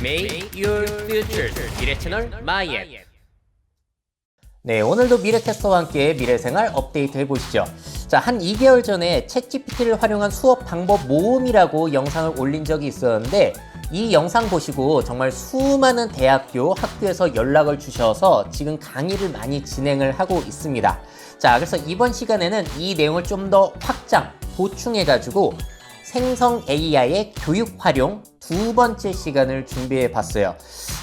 Make your future 미래 채널 마이앱. 네, 오늘도 미래캐스터와 함께 미래생활 업데이트 해보시죠. 자, 한 2개월 전에 챗GPT를 활용한 수업 방법 모음이라고 영상을 올린 적이 있었는데 이 영상 보시고 정말 수많은 대학교, 학교에서 연락을 주셔서 지금 강의를 많이 진행을 하고 있습니다. 자, 그래서 이번 시간에는 이 내용을 좀 더 확장, 보충해가지고 생성 AI의 교육 활용 두 번째 시간을 준비해 봤어요.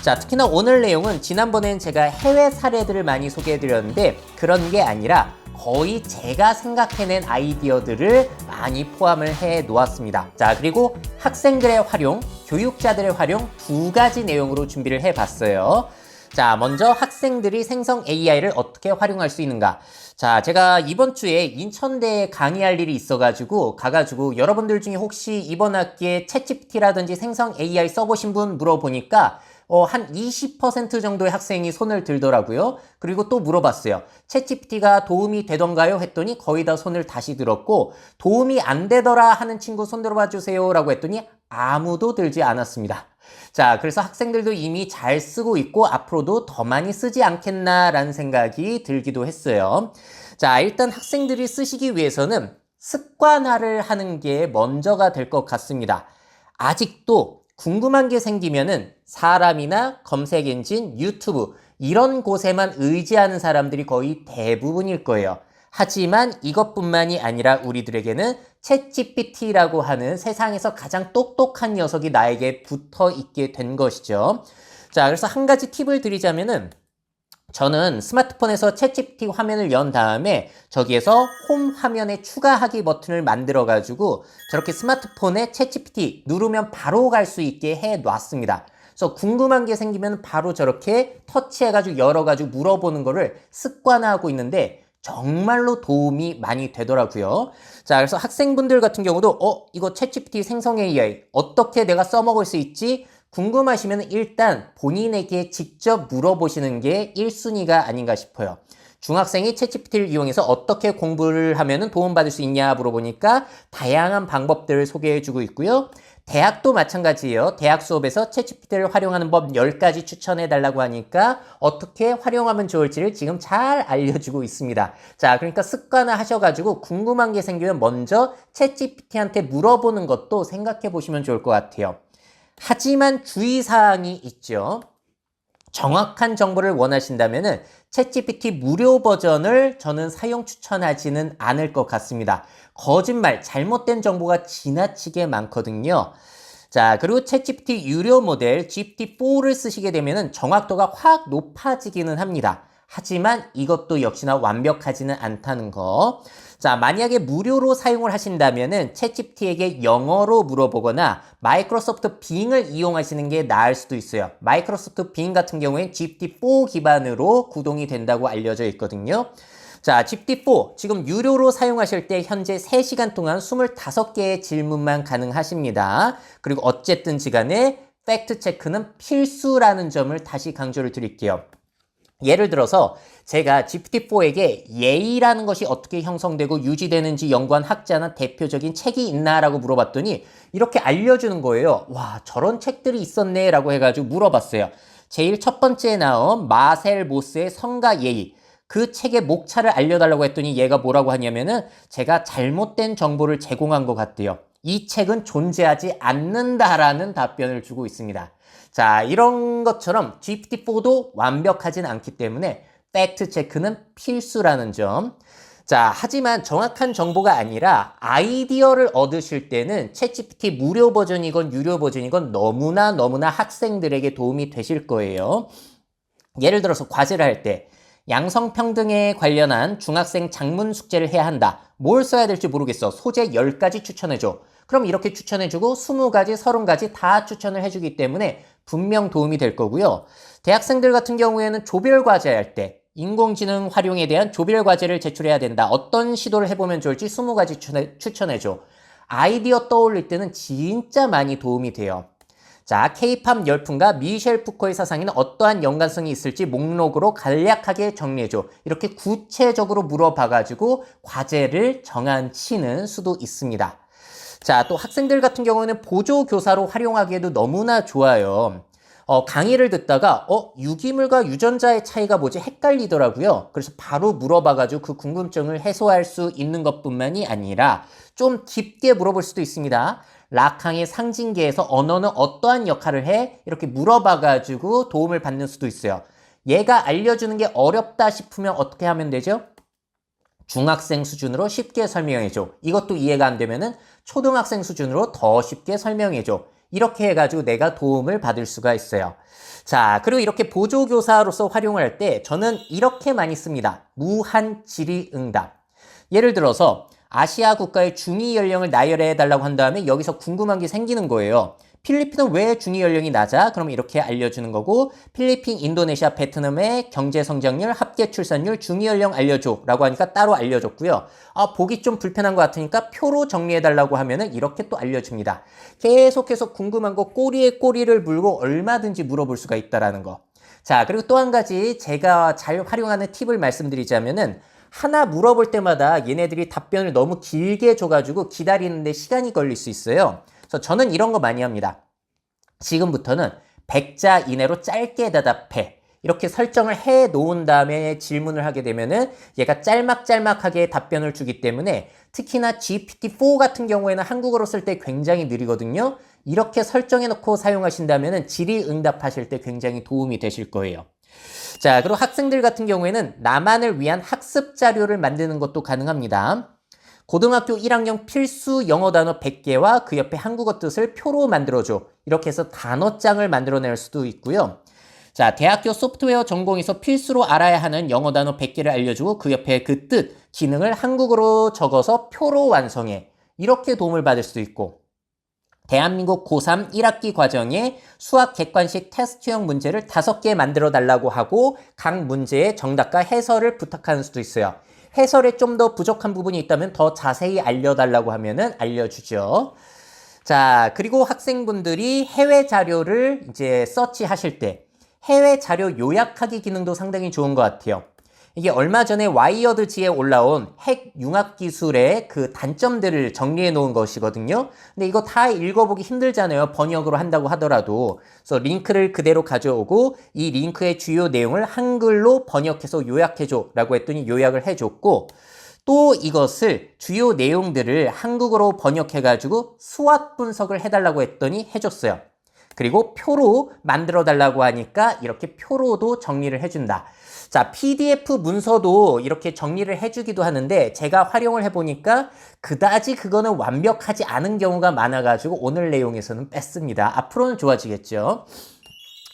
자, 특히나 오늘 내용은 지난번엔 제가 해외 사례들을 많이 소개해 드렸는데 그런 게 아니라 거의 제가 생각해낸 아이디어들을 많이 포함을 해 놓았습니다. 자, 그리고 학생들의 활용, 교육자들의 활용 두 가지 내용으로 준비를 해 봤어요. 자, 먼저 학생들이 생성 AI를 어떻게 활용할 수 있는가. 자, 제가 이번 주에 인천대에 강의할 일이 있어가지고 가가지고 여러분들 중에 혹시 이번 학기에 챗GPT라든지 생성 AI 써보신 분 물어보니까 한 20% 정도의 학생이 손을 들더라고요. 그리고 또 물어봤어요. 챗GPT가 도움이 되던가요? 했더니 거의 다 손을 다시 들었고 도움이 안 되더라 하는 친구 손 들어봐 주세요 라고 했더니 아무도 들지 않았습니다. 자, 그래서 학생들도 이미 잘 쓰고 있고 앞으로도 더 많이 쓰지 않겠나라는 생각이 들기도 했어요. 자, 일단 학생들이 쓰시기 위해서는 습관화를 하는 게 먼저가 될 것 같습니다. 아직도 궁금한 게 생기면은 사람이나 검색 엔진, 유튜브 이런 곳에만 의지하는 사람들이 거의 대부분일 거예요. 하지만 이것뿐만이 아니라 우리들에게는 챗GPT라고 하는 세상에서 가장 똑똑한 녀석이 나에게 붙어 있게 된 것이죠. 자, 그래서 한 가지 팁을 드리자면은 저는 스마트폰에서 챗GPT 화면을 연 다음에 저기에서 홈 화면에 추가하기 버튼을 만들어 가지고 저렇게 스마트폰에 챗GPT 누르면 바로 갈 수 있게 해 놨습니다. 그래서 궁금한 게 생기면 바로 저렇게 터치해 가지고 열어 가지고 물어보는 거를 습관화하고 있는데 정말로 도움이 많이 되더라고요. 자, 그래서 학생분들 같은 경우도 이거 챗GPT 생성 AI 어떻게 내가 써먹을 수 있지? 궁금하시면 일단 본인에게 직접 물어보시는 게 1순위가 아닌가 싶어요. 중학생이 챗GPT를 이용해서 어떻게 공부를 하면 도움받을 수 있냐 물어보니까 다양한 방법들을 소개해주고 있고요. 대학도 마찬가지예요. 대학 수업에서 챗GPT를 활용하는 법 10가지 추천해달라고 하니까 어떻게 활용하면 좋을지를 지금 잘 알려주고 있습니다. 자, 그러니까 습관화 하셔가지고 궁금한 게 생기면 먼저 챗GPT한테 물어보는 것도 생각해 보시면 좋을 것 같아요. 하지만 주의사항이 있죠. 정확한 정보를 원하신다면 챗GPT 무료 버전을 저는 사용 추천하지는 않을 것 같습니다. 거짓말, 잘못된 정보가 지나치게 많거든요. 자, 그리고 챗GPT 유료 모델 GPT-4를 쓰시게 되면 정확도가 확 높아지기는 합니다. 하지만 이것도 역시나 완벽하지는 않다는 거. 자, 만약에 무료로 사용을 하신다면은 챗GPT에게 영어로 물어보거나 마이크로소프트 빙을 이용하시는 게 나을 수도 있어요. 마이크로소프트 빙 같은 경우엔 GPT-4 기반으로 구동이 된다고 알려져 있거든요. 자, GPT-4 지금 유료로 사용하실 때 현재 3시간 동안 25개의 질문만 가능하십니다. 그리고 어쨌든 간에 팩트 체크는 필수라는 점을 다시 강조를 드릴게요. 예를 들어서 제가 GPT-4에게 예의라는 것이 어떻게 형성되고 유지되는지 연구한 학자나 대표적인 책이 있나라고 물어봤더니 이렇게 알려주는 거예요. 와, 저런 책들이 있었네 라고 해가지고 물어봤어요. 제일 첫 번째에 나온 마셀 모스의 성과 예의. 그 책의 목차를 알려달라고 했더니 얘가 뭐라고 하냐면은 제가 잘못된 정보를 제공한 것 같대요. 이 책은 존재하지 않는다라는 답변을 주고 있습니다. 자, 이런 것처럼 GPT-4도 완벽하진 않기 때문에 팩트 체크는 필수라는 점. 자, 하지만 정확한 정보가 아니라 아이디어를 얻으실 때는 챗GPT 무료 버전이건 유료 버전이건 너무나 학생들에게 도움이 되실 거예요. 예를 들어서 과제를 할 때 양성평등에 관련한 중학생 작문 숙제를 해야 한다. 뭘 써야 될지 모르겠어. 소재 10가지 추천해줘. 그럼 이렇게 추천해주고 20가지, 30가지 다 추천을 해주기 때문에 분명 도움이 될 거고요. 대학생들 같은 경우에는 조별 과제 할 때 인공지능 활용에 대한 조별 과제를 제출해야 된다. 어떤 시도를 해보면 좋을지 20가지 추천해줘. 아이디어 떠올릴 때는 진짜 많이 도움이 돼요. 자, K-팝 열풍과 미셸 푸코의 사상에는 어떠한 연관성이 있을지 목록으로 간략하게 정리해줘. 이렇게 구체적으로 물어봐가지고 과제를 정한치는 수도 있습니다. 자, 또 학생들 같은 경우는 보조교사로 활용하기에도 너무나 좋아요. 강의를 듣다가 유기물과 유전자의 차이가 뭐지 헷갈리더라고요. 그래서 바로 물어봐가지고 그 궁금증을 해소할 수 있는 것뿐만이 아니라 좀 깊게 물어볼 수도 있습니다. 락항의 상징계에서 언어는 어떠한 역할을 해? 이렇게 물어봐가지고 도움을 받는 수도 있어요. 얘가 알려주는 게 어렵다 싶으면 어떻게 하면 되죠? 중학생 수준으로 쉽게 설명해줘. 이것도 이해가 안 되면은 초등학생 수준으로 더 쉽게 설명해줘. 이렇게 해가지고 내가 도움을 받을 수가 있어요. 자, 그리고 이렇게 보조교사로서 활용을 할 때 저는 이렇게 많이 씁니다. 무한 질의응답. 예를 들어서 아시아 국가의 중위 연령을 나열해 달라고 한 다음에 여기서 궁금한 게 생기는 거예요. 필리핀은 왜 중위 연령이 낮아? 그럼 이렇게 알려주는 거고 필리핀, 인도네시아, 베트남의 경제 성장률, 합계 출산율, 중위 연령 알려줘 라고 하니까 따로 알려줬고요. 보기 좀 불편한 것 같으니까 표로 정리해 달라고 하면은 이렇게 또 알려줍니다. 계속해서 궁금한 거 꼬리에 꼬리를 물고 얼마든지 물어볼 수가 있다라는 거. 자, 그리고 또 한 가지 제가 잘 활용하는 팁을 말씀드리자면은 하나 물어볼 때마다 얘네들이 답변을 너무 길게 줘가지고 기다리는데 시간이 걸릴 수 있어요. 그래서 저는 이런 거 많이 합니다. 지금부터는 100자 이내로 짧게 대답해. 이렇게 설정을 해 놓은 다음에 질문을 하게 되면은 얘가 짤막짤막하게 답변을 주기 때문에 특히나 GPT-4 같은 경우에는 한국어로 쓸 때 굉장히 느리거든요. 이렇게 설정해 놓고 사용하신다면은 질의응답 하실 때 굉장히 도움이 되실 거예요. 자, 그리고 학생들 같은 경우에는 나만을 위한 학습 자료를 만드는 것도 가능합니다. 고등학교 1학년 필수 영어 단어 100개와 그 옆에 한국어 뜻을 표로 만들어줘. 이렇게 해서 단어장을 만들어낼 수도 있고요. 자, 대학교 소프트웨어 전공에서 필수로 알아야 하는 영어 단어 100개를 알려주고 그 옆에 그 뜻, 기능을 한국어로 적어서 표로 완성해. 이렇게 도움을 받을 수도 있고 대한민국 고3 1학기 과정에 수학 객관식 테스트형 문제를 5개 만들어 달라고 하고 각 문제의 정답과 해설을 부탁하는 수도 있어요. 해설에 좀 더 부족한 부분이 있다면 더 자세히 알려달라고 하면은 알려주죠. 자, 그리고 학생분들이 해외 자료를 이제 서치하실 때 해외 자료 요약하기 기능도 상당히 좋은 것 같아요. 이게 얼마 전에 와이어드지에 올라온 핵 융합 기술의 그 단점들을 정리해 놓은 것이거든요. 근데 이거 다 읽어보기 힘들잖아요. 번역으로 한다고 하더라도. 그래서 링크를 그대로 가져오고 이 링크의 주요 내용을 한글로 번역해서 요약해줘 라고 했더니 요약을 해줬고 또 이것을 주요 내용들을 한국어로 번역해가지고 수학 분석을 해달라고 했더니 해줬어요. 그리고 표로 만들어 달라고 하니까 이렇게 표로도 정리를 해준다. 자, PDF 문서도 이렇게 정리를 해주기도 하는데 제가 활용을 해보니까 그다지 그거는 완벽하지 않은 경우가 많아가지고 오늘 내용에서는 뺐습니다. 앞으로는 좋아지겠죠.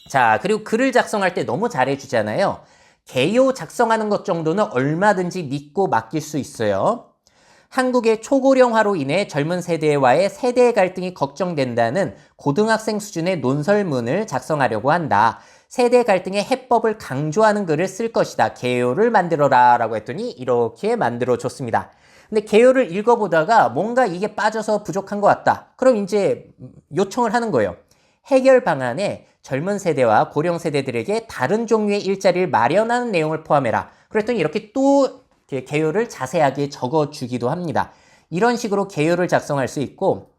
자, 그리고 글을 작성할 때 너무 잘해주잖아요. 개요 작성하는 것 정도는 얼마든지 믿고 맡길 수 있어요. 한국의 초고령화로 인해 젊은 세대와의 세대 갈등이 걱정된다는 고등학생 수준의 논설문을 작성하려고 한다. 세대 갈등의 해법을 강조하는 글을 쓸 것이다. 개요를 만들어라 라고 했더니 이렇게 만들어줬습니다. 근데 개요를 읽어보다가 뭔가 이게 빠져서 부족한 것 같다. 그럼 이제 요청을 하는 거예요. 해결 방안에 젊은 세대와 고령 세대들에게 다른 종류의 일자리를 마련하는 내용을 포함해라. 그랬더니 이렇게 또 개요를 자세하게 적어주기도 합니다. 이런 식으로 개요를 작성할 수 있고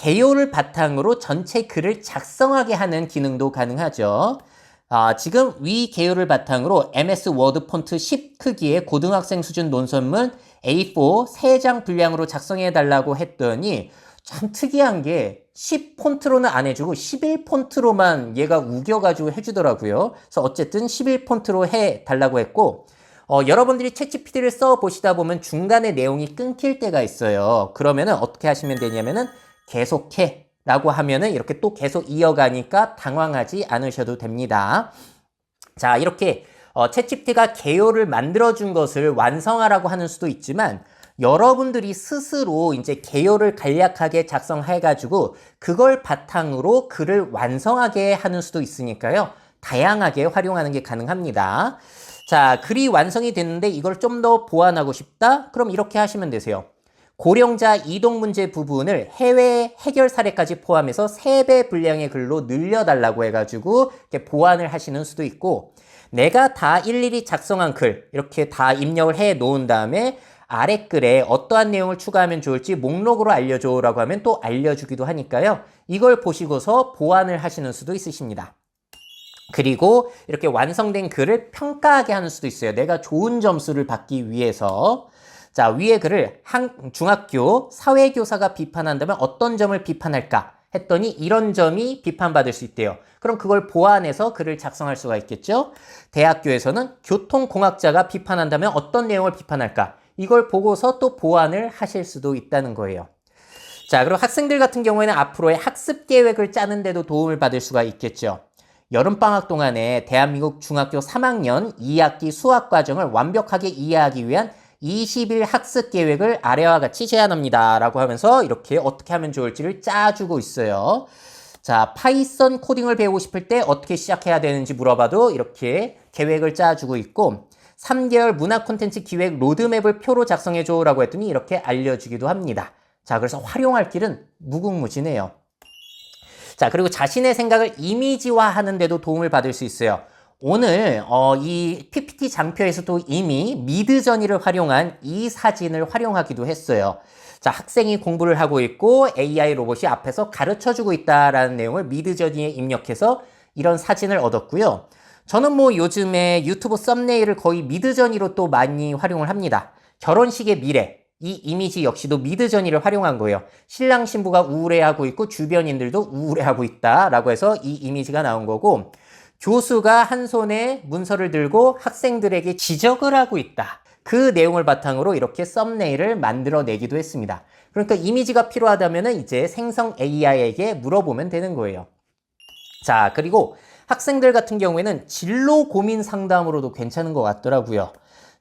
개요를 바탕으로 전체 글을 작성하게 하는 기능도 가능하죠. 지금 위 개요를 바탕으로 MS 워드 폰트 10 크기의 고등학생 수준 논설문 A4 3장 분량으로 작성해 달라고 했더니 참 특이한 게 10 폰트로는 안 해주고 11 폰트로만 얘가 우겨가지고 해주더라고요. 그래서 어쨌든 11 폰트로 해 달라고 했고 여러분들이 챗GPT를 써보시다 보면 중간에 내용이 끊길 때가 있어요. 그러면은 어떻게 하시면 되냐면은 계속해 라고 하면은 이렇게 또 계속 이어가니까 당황하지 않으셔도 됩니다. 자, 이렇게 챗GPT가 개요를 만들어준 것을 완성하라고 하는 수도 있지만 여러분들이 스스로 이제 개요를 간략하게 작성해가지고 그걸 바탕으로 글을 완성하게 하는 수도 있으니까요. 다양하게 활용하는 게 가능합니다. 자, 글이 완성이 됐는데 이걸 좀 더 보완하고 싶다? 그럼 이렇게 하시면 되세요. 고령자 이동 문제 부분을 해외 해결 사례까지 포함해서 3배 분량의 글로 늘려달라고 해가지고 이렇게 보완을 하시는 수도 있고 내가 다 일일이 작성한 글 이렇게 다 입력을 해 놓은 다음에 아래 글에 어떠한 내용을 추가하면 좋을지 목록으로 알려줘 라고 하면 또 알려주기도 하니까요. 이걸 보시고서 보완을 하시는 수도 있으십니다. 그리고 이렇게 완성된 글을 평가하게 하는 수도 있어요. 내가 좋은 점수를 받기 위해서. 자, 위의 글을 중학교 사회교사가 비판한다면 어떤 점을 비판할까 했더니 이런 점이 비판받을 수 있대요. 그럼 그걸 보완해서 글을 작성할 수가 있겠죠. 대학교에서는 교통공학자가 비판한다면 어떤 내용을 비판할까, 이걸 보고서 또 보완을 하실 수도 있다는 거예요. 자, 그리고 학생들 같은 경우에는 앞으로의 학습 계획을 짜는 데도 도움을 받을 수가 있겠죠. 여름방학 동안에 대한민국 중학교 3학년 2학기 수학 과정을 완벽하게 이해하기 위한 20일 학습 계획을 아래와 같이 제안합니다 라고 하면서 이렇게 어떻게 하면 좋을지를 짜주고 있어요. 자, 파이썬 코딩을 배우고 싶을 때 어떻게 시작해야 되는지 물어봐도 이렇게 계획을 짜주고 있고, 3개월 문화 콘텐츠 기획 로드맵을 표로 작성해줘 라고 했더니 이렇게 알려주기도 합니다. 자, 그래서 활용할 길은 무궁무진해요. 자, 그리고 자신의 생각을 이미지화하는 데도 도움을 받을 수 있어요. 오늘 이 PPT 장표에서도 이미 미드저니를 활용한 이 사진을 활용하기도 했어요. 자, 학생이 공부를 하고 있고 AI 로봇이 앞에서 가르쳐주고 있다라는 내용을 미드저니에 입력해서 이런 사진을 얻었고요. 저는 뭐 요즘에 유튜브 썸네일을 거의 미드저니로 또 많이 활용을 합니다. 결혼식의 미래, 이 이미지 역시도 미드저니를 활용한 거예요. 신랑 신부가 우울해하고 있고 주변인들도 우울해하고 있다라고 해서 이 이미지가 나온 거고, 교수가 한 손에 문서를 들고 학생들에게 지적을 하고 있다. 그 내용을 바탕으로 이렇게 썸네일을 만들어내기도 했습니다. 그러니까 이미지가 필요하다면 이제 생성 AI에게 물어보면 되는 거예요. 자, 그리고 학생들 같은 경우에는 진로 고민 상담으로도 괜찮은 것 같더라고요.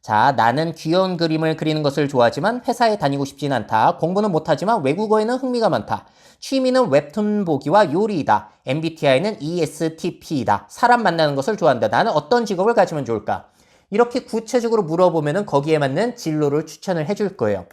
자, 나는 귀여운 그림을 그리는 것을 좋아하지만 회사에 다니고 싶진 않다. 공부는 못하지만 외국어에는 흥미가 많다. 취미는 웹툰 보기와 요리이다. MBTI는 ESTP이다. 사람 만나는 것을 좋아한다. 나는 어떤 직업을 가지면 좋을까? 이렇게 구체적으로 물어보면 거기에 맞는 진로를 추천을 해줄 거예요.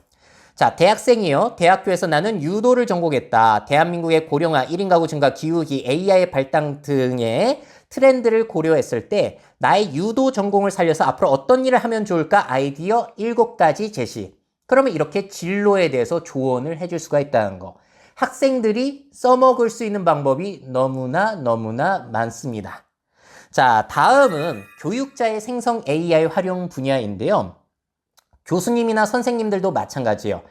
자, 대학생이요. 대학교에서 나는 유도를 전공했다. 대한민국의 고령화, 1인 가구 증가, 기후위기, AI 발달 등의 트렌드를 고려했을 때 나의 유도 전공을 살려서 앞으로 어떤 일을 하면 좋을까? 아이디어 7가지 제시. 그러면 이렇게 진로에 대해서 조언을 해줄 수가 있다는 거. 학생들이 써먹을 수 있는 방법이 너무나 많습니다. 자, 다음은 교육자의 생성 AI 활용 분야인데요. 교수님이나 선생님들도 마찬가지예요.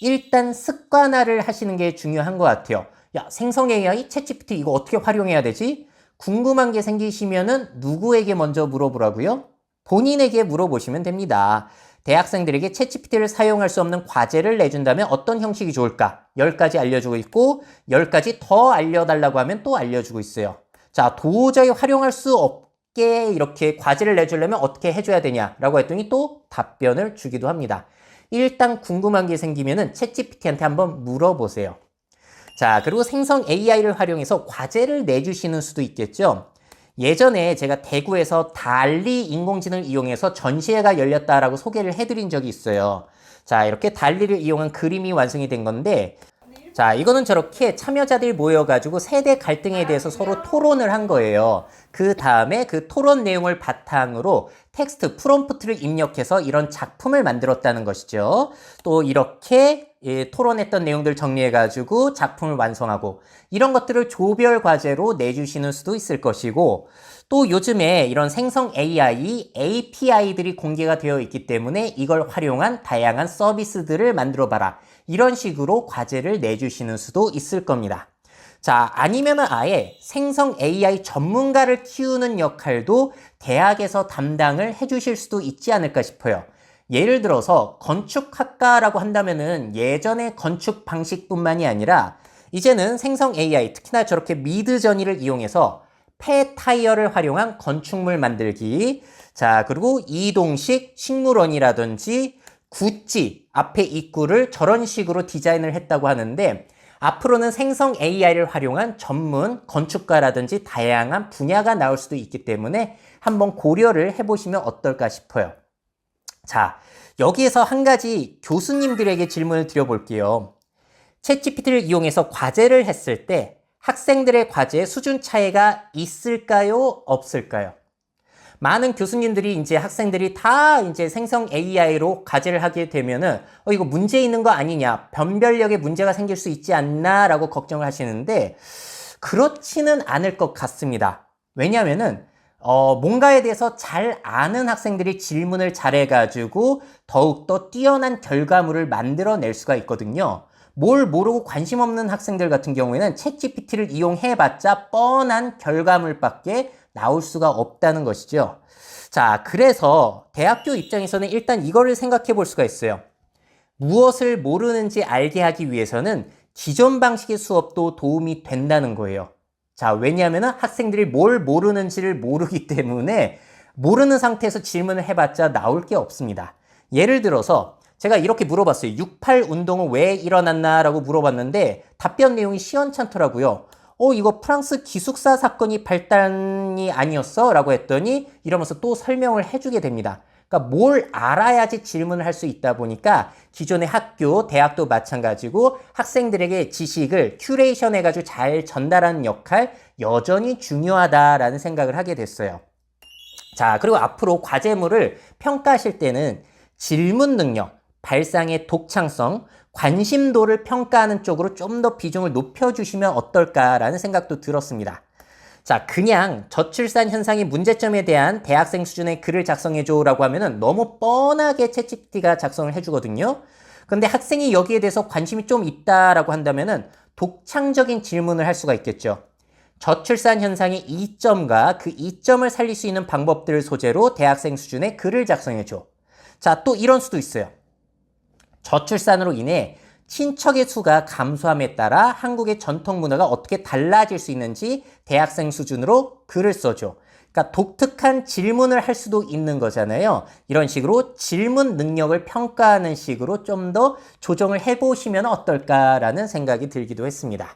일단 습관화를 하시는 게 중요한 것 같아요. 야, 생성 AI, 챗GPT 이거 어떻게 활용해야 되지? 궁금한 게 생기시면은 누구에게 먼저 물어보라고요? 본인에게 물어보시면 됩니다. 대학생들에게 챗GPT를 사용할 수 없는 과제를 내준다면 어떤 형식이 좋을까? 10가지 알려주고 있고 10가지 더 알려달라고 하면 또 알려주고 있어요. 자, 도저히 활용할 수 없게 이렇게 과제를 내주려면 어떻게 해줘야 되냐라고 했더니 또 답변을 주기도 합니다. 일단 궁금한 게 생기면은 챗GPT한테 한번 물어보세요. 자, 그리고 생성 AI를 활용해서 과제를 내주시는 수도 있겠죠. 예전에 제가 대구에서 달리 인공지능을 이용해서 전시회가 열렸다라고 소개를 해드린 적이 있어요. 자, 이렇게 달리를 이용한 그림이 완성이 된 건데, 자, 이거는 저렇게 참여자들이 모여가지고 세대 갈등에 대해서 서로 토론을 한 거예요. 그 다음에 그 토론 내용을 바탕으로 텍스트 프롬프트를 입력해서 이런 작품을 만들었다는 것이죠. 또 이렇게 토론했던 내용들 정리해가지고 작품을 완성하고, 이런 것들을 조별 과제로 내주시는 수도 있을 것이고, 또 요즘에 이런 생성 AI, API들이 공개가 되어 있기 때문에 이걸 활용한 다양한 서비스들을 만들어봐라. 이런 식으로 과제를 내주시는 수도 있을 겁니다. 자, 아니면은 아예 생성 AI 전문가를 키우는 역할도 대학에서 담당을 해주실 수도 있지 않을까 싶어요. 예를 들어서 건축학과라고 한다면은 예전의 건축 방식뿐만이 아니라 이제는 생성 AI, 특히나 저렇게 미드저니를 이용해서 폐타이어를 활용한 건축물 만들기, 자, 그리고 이동식 식물원이라든지 구찌 앞에 입구를 저런 식으로 디자인을 했다고 하는데, 앞으로는 생성 AI를 활용한 전문 건축가라든지 다양한 분야가 나올 수도 있기 때문에 한번 고려를 해보시면 어떨까 싶어요. 자, 여기에서 한 가지 교수님들에게 질문을 드려볼게요. 챗GPT를 이용해서 과제를 했을 때 학생들의 과제에 수준 차이가 있을까요? 없을까요? 많은 교수님들이 이제 학생들이 다 이제 생성 AI로 과제를 하게 되면은 이거 문제 있는 거 아니냐, 변별력에 문제가 생길 수 있지 않나 라고 걱정을 하시는데, 그렇지는 않을 것 같습니다. 왜냐하면은 뭔가에 대해서 잘 아는 학생들이 질문을 잘해가지고 더욱더 뛰어난 결과물을 만들어낼 수가 있거든요. 뭘 모르고 관심 없는 학생들 같은 경우에는 챗GPT를 이용해봤자 뻔한 결과물밖에 나올 수가 없다는 것이죠. 자, 그래서 대학교 입장에서는 일단 이거를 생각해 볼 수가 있어요. 무엇을 모르는지 알게 하기 위해서는 기존 방식의 수업도 도움이 된다는 거예요. 자, 왜냐하면 학생들이 뭘 모르는지를 모르기 때문에 모르는 상태에서 질문을 해봤자 나올 게 없습니다. 예를 들어서 제가 이렇게 물어봤어요. 6.8 운동은 왜 일어났나? 라고 물어봤는데 답변 내용이 시원찮더라고요. 이거 프랑스 기숙사 사건이 발단이 아니었어? 라고 했더니 이러면서 또 설명을 해주게 됩니다. 그러니까 뭘 알아야지 질문을 할 수 있다 보니까 기존의 학교, 대학도 마찬가지고 학생들에게 지식을 큐레이션 해가지고 잘 전달하는 역할 여전히 중요하다라는 생각을 하게 됐어요. 자, 그리고 앞으로 과제물을 평가하실 때는 질문 능력, 발상의 독창성, 관심도를 평가하는 쪽으로 좀 더 비중을 높여주시면 어떨까라는 생각도 들었습니다. 자, 그냥 저출산 현상의 문제점에 대한 대학생 수준의 글을 작성해줘라고 하면은 너무 뻔하게 챗GPT가 작성을 해주거든요. 근데 학생이 여기에 대해서 관심이 좀 있다라고 한다면은 독창적인 질문을 할 수가 있겠죠. 저출산 현상의 이점과 그 이점을 살릴 수 있는 방법들을 소재로 대학생 수준의 글을 작성해줘. 자, 또 이런 수도 있어요. 저출산으로 인해 친척의 수가 감소함에 따라 한국의 전통 문화가 어떻게 달라질 수 있는지 대학생 수준으로 글을 써줘. 그러니까 독특한 질문을 할 수도 있는 거잖아요. 이런 식으로 질문 능력을 평가하는 식으로 좀 더 조정을 해보시면 어떨까라는 생각이 들기도 했습니다.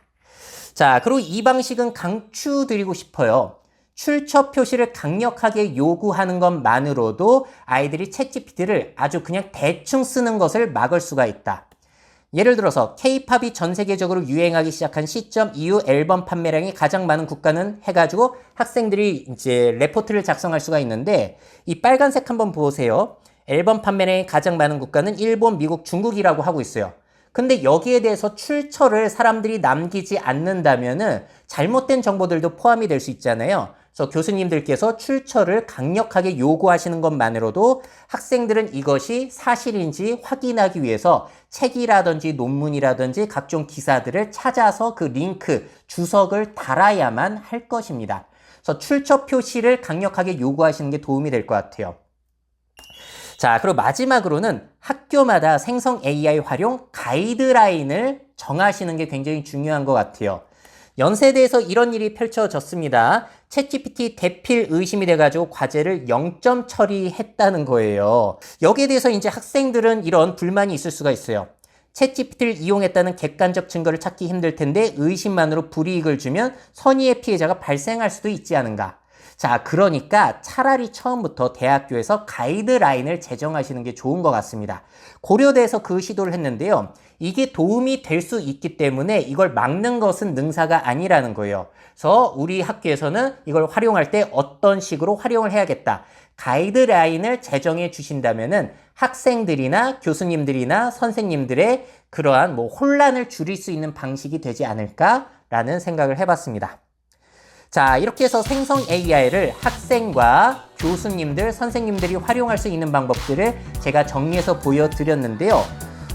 자, 그리고 이 방식은 강추드리고 싶어요. 출처 표시를 강력하게 요구하는 것만으로도 아이들이 챗GPT를 아주 그냥 대충 쓰는 것을 막을 수가 있다. 예를 들어서 K-팝이 전 세계적으로 유행하기 시작한 시점 이후 앨범 판매량이 가장 많은 국가는 해가지고 학생들이 이제 레포트를 작성할 수가 있는데 이 빨간색 한번 보세요. 앨범 판매량이 가장 많은 국가는 일본, 미국, 중국이라고 하고 있어요. 근데 여기에 대해서 출처를 사람들이 남기지 않는다면은 잘못된 정보들도 포함이 될 수 있잖아요. 그래서 교수님들께서 출처를 강력하게 요구하시는 것만으로도 학생들은 이것이 사실인지 확인하기 위해서 책이라든지 논문이라든지 각종 기사들을 찾아서 그 링크, 주석을 달아야만 할 것입니다. 그래서 출처 표시를 강력하게 요구하시는 게 도움이 될 것 같아요. 자, 그리고 마지막으로는 학교마다 생성 AI 활용 가이드라인을 정하시는 게 굉장히 중요한 것 같아요. 연세대에서 이런 일이 펼쳐졌습니다. 챗GPT 대필 의심이 돼가지고 과제를 0점 처리했다는 거예요. 여기에 대해서 이제 학생들은 이런 불만이 있을 수가 있어요. 챗GPT를 이용했다는 객관적 증거를 찾기 힘들 텐데 의심만으로 불이익을 주면 선의의 피해자가 발생할 수도 있지 않은가. 자, 그러니까 차라리 처음부터 대학교에서 가이드라인을 제정하시는 게 좋은 것 같습니다. 고려대에서 그 시도를 했는데요. 이게 도움이 될 수 있기 때문에 이걸 막는 것은 능사가 아니라는 거예요. 그래서 우리 학교에서는 이걸 활용할 때 어떤 식으로 활용을 해야겠다. 가이드라인을 제정해 주신다면은 학생들이나 교수님들이나 선생님들의 그러한 혼란을 줄일 수 있는 방식이 되지 않을까라는 생각을 해봤습니다. 자, 이렇게 해서 생성 AI를 학생과 교수님들, 선생님들이 활용할 수 있는 방법들을 제가 정리해서 보여드렸는데요.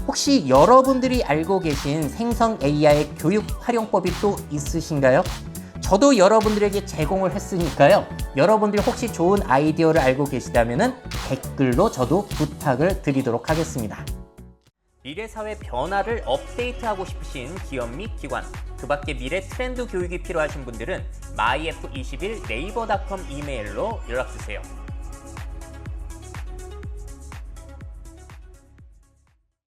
혹시 여러분들이 알고 계신 생성 AI 교육 활용법이 또 있으신가요? 저도 여러분들에게 제공을 했으니까요. 여러분들이 혹시 좋은 아이디어를 알고 계시다면 댓글로 저도 부탁을 드리도록 하겠습니다. 미래사회 변화를 업데이트하고 싶으신 기업 및 기관, 그 밖에 미래 트렌드 교육이 필요하신 분들은 myf21 네이버닷컴 이메일로 연락주세요.